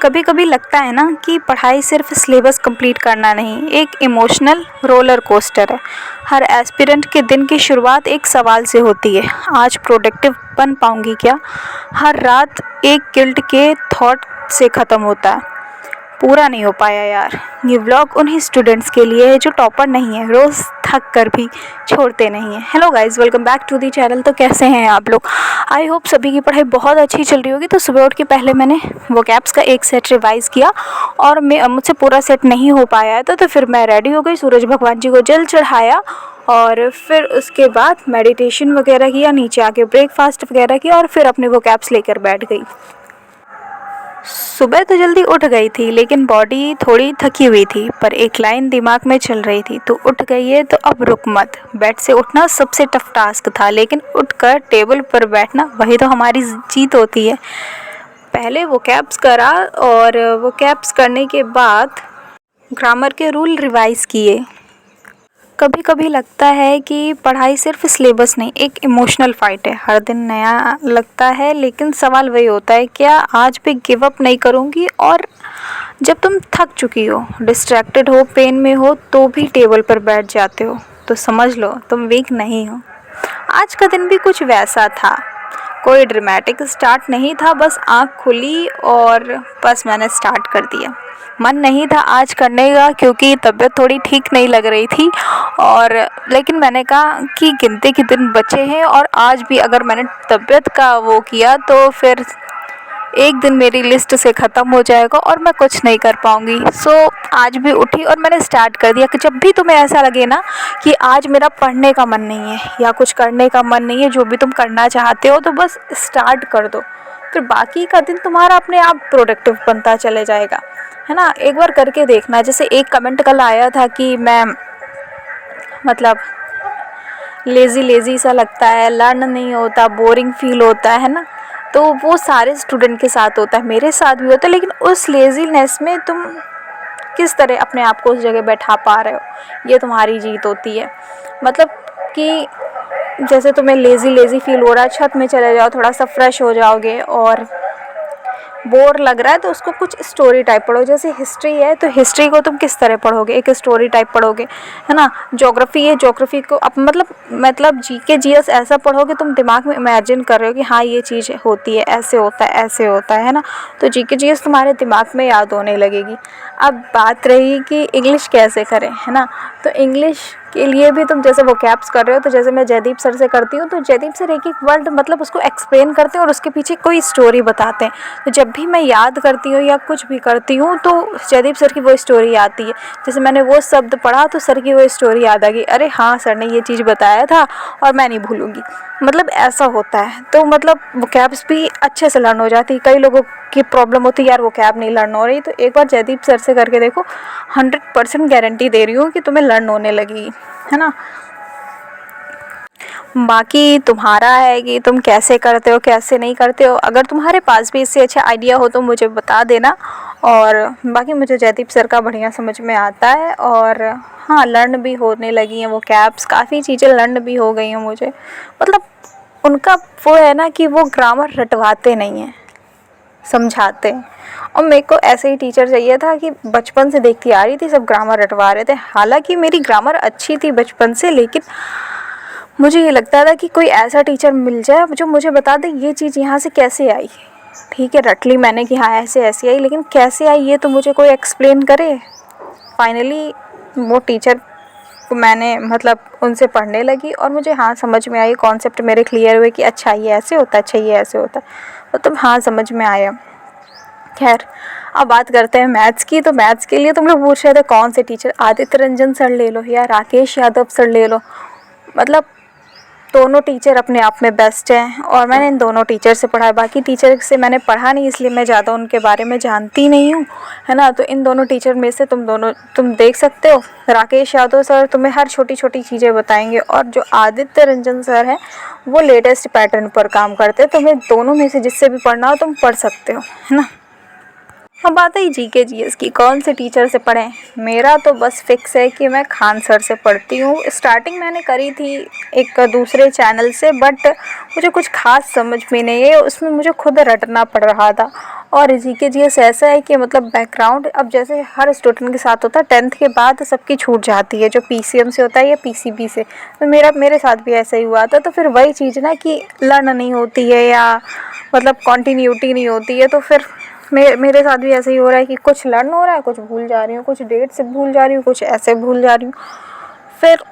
कभी कभी लगता है ना कि पढ़ाई सिर्फ सिलेबस कंप्लीट करना नहीं, एक इमोशनल रोलर कोस्टर है। हर एस्पिरेंट के दिन की शुरुआत एक सवाल से होती है, आज प्रोडक्टिव बन पाऊंगी क्या। हर रात एक गिल्ट के थॉट से ख़त्म होता है, पूरा नहीं हो पाया यार। ये व्लॉग उन्हीं स्टूडेंट्स के लिए है जो टॉपर नहीं है, रोज़ थक कर भी छोड़ते नहीं हैं। Hello guys, welcome back to the channel. तो कैसे हैं आप लोग? आई होप सभी की पढ़ाई बहुत अच्छी चल रही होगी। तो सुबह उठ के पहले मैंने वोकैब्स का एक सेट रिवाइज़ किया और मुझसे पूरा सेट नहीं हो पाया था, तो फिर मैं रेडी हो गई, सूरज भगवान जी को जल चढ़ाया और फिर उसके बाद मेडिटेशन वगैरह किया, नीचे आके ब्रेकफास्ट वगैरह किया और फिर अपने वोकैब्स लेकर बैठ गई। सुबह तो जल्दी उठ गई थी लेकिन बॉडी थोड़ी थकी हुई थी, पर एक लाइन दिमाग में चल रही थी, तो उठ गई है तो अब रुक मत। बेड से उठना सबसे टफ टास्क था, लेकिन उठकर टेबल पर बैठना वही तो हमारी जीत होती है। पहले वोकैब्स करा और वोकैब्स करने के बाद ग्रामर के रूल रिवाइज़ किए। कभी कभी लगता है कि पढ़ाई सिर्फ सिलेबस नहीं, एक इमोशनल फाइट है। हर दिन नया लगता है, लेकिन सवाल वही होता है, क्या आज भी गिव अप नहीं करूँगी। और जब तुम थक चुकी हो, डिस्ट्रैक्टेड हो, पेन में हो, तो भी टेबल पर बैठ जाते हो, तो समझ लो तुम वीक नहीं हो। आज का दिन भी कुछ वैसा था, कोई ड्रामेटिक स्टार्ट नहीं था, बस आँख खुली और बस मैंने स्टार्ट कर दिया। मन नहीं था आज करने का क्योंकि तबीयत थोड़ी ठीक नहीं लग रही थी, और लेकिन मैंने कहा कि गिनती के दिन बचे हैं और आज भी अगर मैंने तबीयत का वो किया तो फिर एक दिन मेरी लिस्ट से ख़त्म हो जाएगा और मैं कुछ नहीं कर पाऊँगी। सो आज भी उठी और मैंने स्टार्ट कर दिया कि जब भी तुम्हें ऐसा लगे ना कि आज मेरा पढ़ने का मन नहीं है या कुछ करने का मन नहीं है, जो भी तुम करना चाहते हो, तो बस स्टार्ट कर दो, फिर बाकी का दिन तुम्हारा अपने आप प्रोडक्टिव बनता चले जाएगा, है ना। एक बार करके देखना। जैसे एक कमेंट कल आया था कि मैं मतलब लेज़ी सा लगता है, लर्न नहीं होता, बोरिंग फील होता है ना। तो वो सारे स्टूडेंट के साथ होता है, मेरे साथ भी होता है, लेकिन उस लेज़ीनेस में तुम किस तरह अपने आप को उस जगह बैठा पा रहे हो, ये तुम्हारी जीत होती है। मतलब कि जैसे तुम्हें लेज़ी फील हो रहा है, छत में चले जाओ, थोड़ा सा फ्रेश हो जाओगे, और बोर लग रहा है तो उसको कुछ स्टोरी टाइप पढ़ो। जैसे हिस्ट्री है तो हिस्ट्री को तुम किस तरह पढ़ोगे, एक स्टोरी टाइप पढ़ोगे, है ना। ज्योग्राफी है, ज्योग्राफी को अब मतलब जीके जीएस ऐसा पढ़ोगे, तुम दिमाग में इमेजिन कर रहे हो कि हाँ ये चीज़ होती है, ऐसे होता है, ऐसे होता है ना। तो जीके जीएस तुम्हारे दिमाग में याद होने लगेगी। अब बात रही कि इंग्लिश कैसे करें, है ना। तो इंग्लिश के लिए भी तुम जैसे वोकैब्स कर रहे हो, तो जैसे मैं जयदीप सर से करती हूँ, तो जयदीप सर एक एक वर्ड मतलब उसको एक्सप्लेन करते हैं और उसके पीछे कोई स्टोरी बताते हैं। तो जब भी मैं याद करती हूँ या कुछ भी करती हूँ, तो जयदीप सर की वो स्टोरी आती है। जैसे मैंने वो शब्द पढ़ा तो सर की वो स्टोरी याद आ गई, अरे हाँ सर ने ये चीज़ बताया था और मैं नहीं भूलूँगी। मतलब ऐसा होता है, तो मतलब वोकैब्स भी अच्छे से लर्न हो जाती है। कई लोगों की प्रॉब्लम होती है, यार वोकैब नहीं लर्न हो रही, तो एक बार जयदीप सर से करके देखो, 100% गारंटी दे रही हूँ कि तुम्हें लर्न होने लगेगी, है ना। बाकी तुम्हारा है कि तुम कैसे करते हो, कैसे नहीं करते हो। अगर तुम्हारे पास भी इससे अच्छा आइडिया हो तो मुझे बता देना। और बाकी मुझे जयदीप सर का बढ़िया समझ में आता है, और हाँ लर्न भी होने लगी हैं वो कैप्स, काफ़ी चीज़ें लर्न भी हो गई हैं मुझे। मतलब उनका वो है ना कि वो ग्रामर रटवाते नहीं हैं, समझाते हैं। और मेरे को ऐसे ही टीचर चाहिए था कि बचपन से देखती आ रही थी सब ग्रामर रटवा रहे थे। हालांकि मेरी ग्रामर अच्छी थी बचपन से, लेकिन मुझे ये लगता था कि कोई ऐसा टीचर मिल जाए जो मुझे बता दे ये चीज़ यहाँ से कैसे आई। ठीक है, रट ली मैंने कि हाँ ऐसे ऐसी आई, लेकिन कैसे आई ये तो मुझे कोई एक्सप्लेन करे। फाइनली वो टीचर को मैंने मतलब उनसे पढ़ने लगी और मुझे हाँ समझ में आई, कॉन्सेप्ट मेरे क्लियर हुए कि अच्छा ये ऐसे होता है, अच्छा ये ऐसे होता है, मतलब हाँ समझ में आया। खैर अब बात करते हैं मैथ्स की। तो मैथ्स के लिए तुम लोग पूछ रहे थे कौन से टीचर, आदित्य रंजन सर ले लो या राकेश यादव सर ले लो। मतलब दोनों टीचर अपने आप में बेस्ट हैं और मैंने इन दोनों टीचर से पढ़ा है। बाकी टीचर से मैंने पढ़ा नहीं, इसलिए मैं ज़्यादा उनके बारे में जानती नहीं हूँ, है ना। तो इन दोनों टीचर में से तुम देख सकते हो। राकेश यादव सर तुम्हें हर छोटी छोटी चीज़ें बताएंगे, और जो आदित्य रंजन सर हैं वो लेटेस्ट पैटर्न पर काम करते हैं। तुम्हें दोनों में से जिससे भी पढ़ना हो तुम पढ़ सकते हो, है ना। अब बात है जीके जीएस की, कौन से टीचर से पढ़ें। मेरा तो बस फिक्स है कि मैं खान सर से पढ़ती हूँ। स्टार्टिंग मैंने करी थी एक दूसरे चैनल से, बट मुझे कुछ खास समझ में नहीं है, उसमें मुझे खुद रटना पड़ रहा था। और जीके जीएस ऐसा है कि मतलब बैकग्राउंड, अब जैसे हर स्टूडेंट के साथ होता है, 10th के बाद सबकी छूट जाती है, जो पीसीएम से होता है या पीसीबी से। तो मेरे साथ भी ऐसा ही हुआ था। तो फिर वही चीज़ ना कि लर्न नहीं होती है या मतलब कॉन्टीन्यूटी नहीं होती है, तो फिर मेरे साथ भी ऐसे ही हो रहा है कि कुछ लर्न हो रहा है, कुछ भूल जा रही हूँ, कुछ डेट से भूल जा रही हूँ, कुछ ऐसे भूल जा रही हूँ। फिर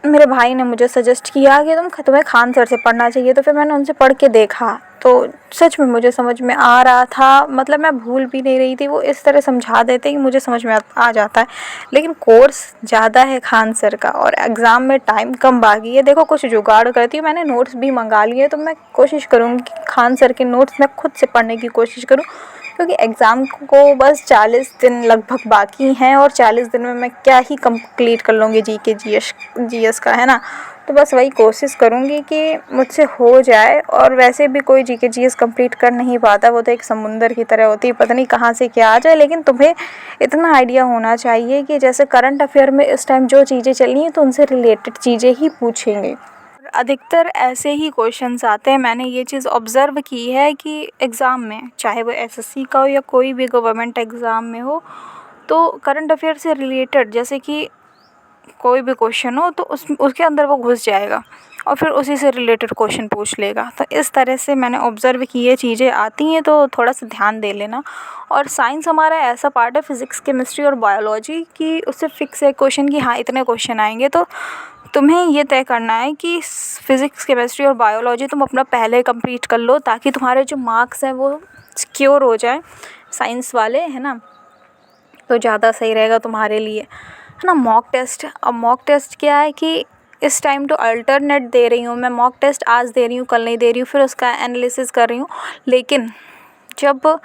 मेरे भाई ने मुझे सजेस्ट किया कि तुम्हें खान सर से पढ़ना चाहिए। तो फिर मैंने उनसे पढ़ के देखा, तो सच में मुझे समझ में आ रहा था। मतलब मैं भूल भी नहीं रही थी, वो इस तरह समझा देते कि मुझे समझ में आ जाता है। लेकिन कोर्स ज़्यादा है खान सर का, और एग्ज़ाम में टाइम कम बाकी है। देखो कुछ जुगाड़ करती हूँ, मैंने नोट्स भी मंगा लिए, तो मैं कोशिश करूँगी कि खान सर के नोट्स मैं खुद से पढ़ने की कोशिश करूँ, क्योंकि एग्ज़ाम को बस 40 दिन लगभग बाकी हैं, और 40 दिन में मैं क्या ही कंप्लीट कर लूँगी जीके जीएस का, है ना। तो बस वही कोशिश करूँगी कि मुझसे हो जाए। और वैसे भी कोई जीके जीएस कंप्लीट कर नहीं पाता, वो तो एक समुंदर की तरह होती है, पता नहीं कहाँ से क्या आ जाए। लेकिन तुम्हें इतना आइडिया होना चाहिए कि जैसे करंट अफेयर में इस टाइम जो चीज़ें चल रही हैं, तो उनसे रिलेटेड चीज़ें ही पूछेंगे। अधिकतर ऐसे ही क्वेश्चंस आते हैं। मैंने ये चीज़ ऑब्ज़र्व की है कि एग्ज़ाम में, चाहे वो एसएससी का हो या कोई भी गवर्नमेंट एग्ज़ाम में हो, तो करंट अफेयर से रिलेटेड जैसे कि कोई भी क्वेश्चन हो, तो उसके अंदर वो घुस जाएगा और फिर उसी से रिलेटेड क्वेश्चन पूछ लेगा। तो इस तरह से मैंने ऑब्ज़र्व की ये चीज़ें आती हैं, तो थोड़ा सा ध्यान दे लेना। और साइंस हमारा ऐसा पार्ट है, फिज़िक्स केमिस्ट्री और बायोलॉजी की, उससे फिक्स है क्वेश्चन कि हाँ इतने क्वेश्चन आएंगे। तो तुम्हें ये तय करना है कि फ़िज़िक्स केमिस्ट्री और बायोलॉजी तुम अपना पहले कंप्लीट कर लो, ताकि तुम्हारे जो मार्क्स हैं वो सिक्योर हो जाए, साइंस वाले, है ना। तो ज़्यादा सही रहेगा तुम्हारे लिए, है ना। मॉक टेस्ट, अब मॉक टेस्ट क्या है कि इस टाइम तो अल्टरनेट दे रही हूँ मैं, मॉक टेस्ट आज दे रही हूँ, कल नहीं दे रही हूँ, फिर उसका एनालिसिस कर रही हूँ। लेकिन जब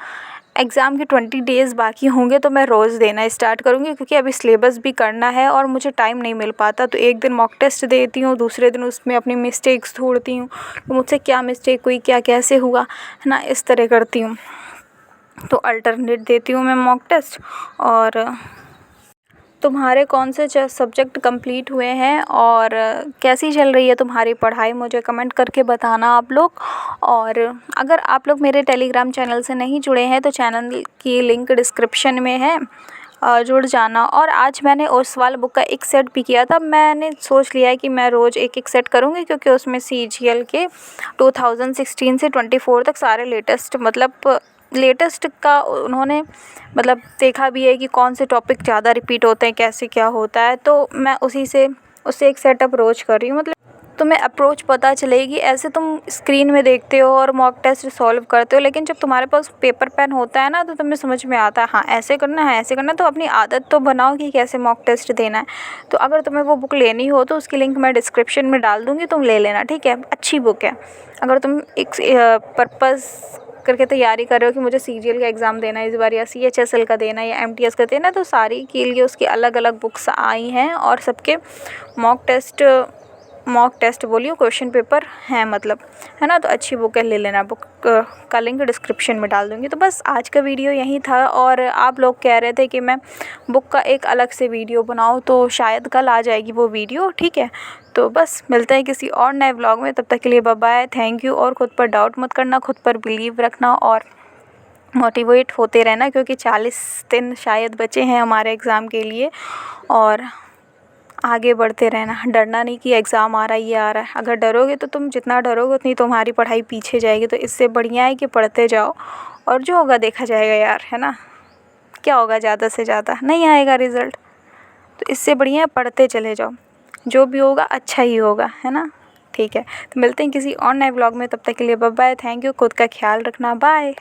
एग्ज़ाम के 20 डेज़ बाकी होंगे तो मैं रोज़ देना स्टार्ट करूँगी, क्योंकि अभी सिलेबस भी करना है और मुझे टाइम नहीं मिल पाता। तो एक दिन मॉक टेस्ट देती हूँ, दूसरे दिन उसमें अपनी मिस्टेक्स ढूंढती हूँ, तो मुझसे क्या मिस्टेक हुई, क्या कैसे हुआ, है ना, इस तरह करती हूँ। तो अल्टरनेट देती हूँ मैं मॉक टेस्ट। और तुम्हारे कौन से सब्जेक्ट कंप्लीट हुए हैं और कैसी चल रही है तुम्हारी पढ़ाई, मुझे कमेंट करके बताना आप लोग। और अगर आप लोग मेरे टेलीग्राम चैनल से नहीं जुड़े हैं, तो चैनल की लिंक डिस्क्रिप्शन में है, जुड़ जाना। और आज मैंने ओसवाल बुक का एक सेट भी किया था। मैंने सोच लिया है कि मैं रोज़ एक एक सेट करूँगी, क्योंकि उसमें सीजीएल के 2016 से 24 तक सारे लेटेस्ट का उन्होंने मतलब देखा भी है कि कौन से टॉपिक ज़्यादा रिपीट होते हैं, कैसे क्या होता है। तो मैं उससे एक सेट अप्रोच कर रही हूँ। मतलब तुम्हें अप्रोच पता चलेगी। ऐसे तुम स्क्रीन में देखते हो और मॉक टेस्ट सॉल्व करते हो, लेकिन जब तुम्हारे पास पेपर पेन होता है ना, तो तुम्हें समझ में आता है हाँ ऐसे करना है, ऐसे करना है। तो अपनी आदत तो बनाओ कि कैसे मॉक टेस्ट देना है। तो अगर तुम्हें वो बुक लेनी हो तो उसकी लिंक मैं डिस्क्रिप्शन में डाल दूँगी, तुम ले लेना, ठीक है। अच्छी बुक है। अगर तुम एक पर्पज़ करके तैयारी कर रहे हो कि मुझे सीजीएल का एग्ज़ाम देना है इस बार, या सीएचएसएल का देना है, या एमटीएस का देना है, तो सारी के लिए उसकी अलग अलग बुक्स आई हैं, और सबके मॉक टेस्ट बोलिए क्वेश्चन पेपर हैं, मतलब, है ना। तो अच्छी बुक है, ले लेना। बुक का लिंक डिस्क्रिप्शन में डाल दूँगी। तो बस आज का वीडियो यही था। और आप लोग कह रहे थे कि मैं बुक का एक अलग से वीडियो बनाऊँ, तो शायद कल आ जाएगी वो वीडियो, ठीक है। तो बस मिलते हैं किसी और नए व्लॉग में, तब तक के लिए बाय बाय, थैंक यू। और ख़ुद पर डाउट मत करना, खुद पर बिलीव रखना और मोटिवेट होते रहना, क्योंकि 40 दिन शायद बचे हैं हमारे एग्ज़ाम के लिए। और आगे बढ़ते रहना, डरना नहीं कि एग्ज़ाम आ रहा है, ये आ रहा है। अगर डरोगे तो तुम जितना डरोगे उतनी तुम्हारी पढ़ाई पीछे जाएगी। तो इससे बढ़िया है कि पढ़ते जाओ, और जो होगा देखा जाएगा यार, है ना। क्या होगा, ज़्यादा से ज़्यादा नहीं आएगा रिज़ल्ट। तो इससे बढ़िया है पढ़ते चले जाओ, जो भी होगा अच्छा ही होगा, है ना। ठीक है, तो मिलते हैं किसी और नए व्लॉग में, तब तक के लिए बाय बाय, थैंक यू। खुद का ख्याल रखना, बाय।